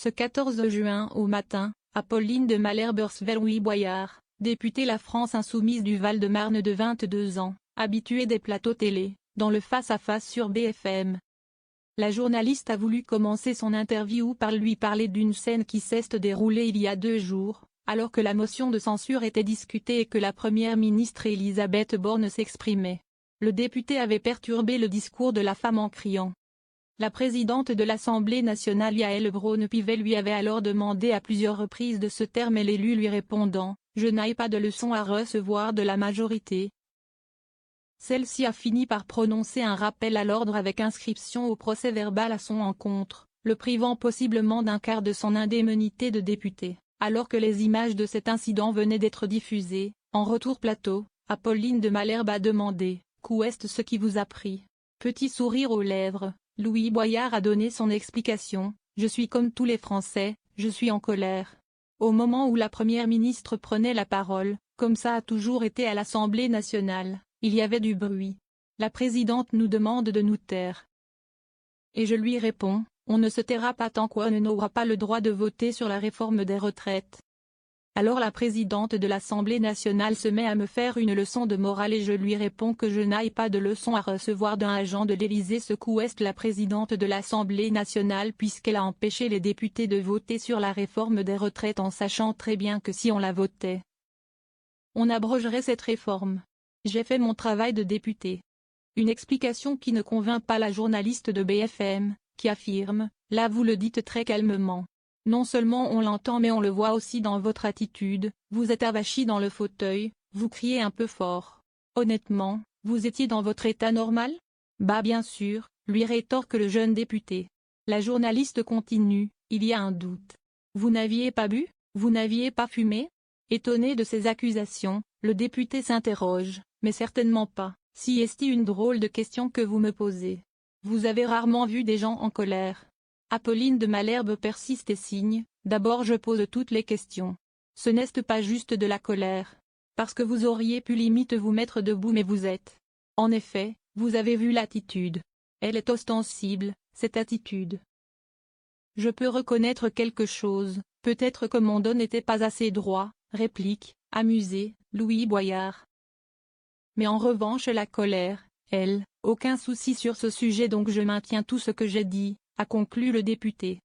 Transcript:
Ce 14 juin au matin, Apolline de Malherbe vers Louis Boyard, député La France Insoumise du Val-de-Marne de 22 ans, habitué des plateaux télé, dans le face-à-face sur BFM. La journaliste a voulu commencer son interview par lui parler d'une scène qui s'est déroulée il y a 2 jours, alors que la motion de censure était discutée et que la première ministre Elisabeth Borne s'exprimait. Le député avait perturbé le discours de la femme en criant. La présidente de l'Assemblée nationale Yaël Braun-Pivet lui avait alors demandé à plusieurs reprises de se taire, mais l'élu lui répondant « Je n'ai pas de leçon à recevoir de la majorité ». Celle-ci a fini par prononcer un rappel à l'ordre avec inscription au procès-verbal à son encontre, le privant possiblement d'un quart de son indemnité de député. Alors que les images de cet incident venaient d'être diffusées, en retour plateau, Apolline de Malherbe a demandé « Qu'est ce qui vous a pris ?» Petit sourire aux lèvres, Louis Boyard a donné son explication « Je suis comme tous les Français, je suis en colère ». Au moment où la première ministre prenait la parole, comme ça a toujours été à l'Assemblée nationale, il y avait du bruit. La présidente nous demande de nous taire. Et je lui réponds, on ne se taira pas tant qu'on n'aura pas le droit de voter sur la réforme des retraites. Alors la présidente de l'Assemblée nationale se met à me faire une leçon de morale et je lui réponds que je n'aille pas de leçon à recevoir d'un agent de l'Élysée. Secoue la présidente de l'Assemblée nationale puisqu'elle a empêché les députés de voter sur la réforme des retraites en sachant très bien que si on la votait, on abrogerait cette réforme. J'ai fait mon travail de député. Une explication qui ne convainc pas la journaliste de BFM, qui affirme, là vous le dites très calmement. Non seulement on l'entend mais on le voit aussi dans votre attitude, vous êtes avachi dans le fauteuil, vous criez un peu fort. Honnêtement, vous étiez dans votre état normal? Bah bien sûr, lui rétorque le jeune député. La journaliste continue, il y a un doute. Vous n'aviez pas bu? Vous n'aviez pas fumé? Étonné de ces accusations, le député s'interroge, mais certainement pas. Si est une drôle de question que vous me posez. Vous avez rarement vu des gens en colère. Apolline de Malherbe persiste et signe, d'abord je pose toutes les questions. Ce n'est pas juste de la colère. Parce que vous auriez pu limite vous mettre debout mais vous êtes. En effet, vous avez vu l'attitude. Elle est ostensible, cette attitude. Je peux reconnaître quelque chose, peut-être que mon dos n'était pas assez droit, réplique, amusé, Louis Boyard. Mais en revanche la colère, elle, aucun souci sur ce sujet donc je maintiens tout ce que j'ai dit, a conclu le député.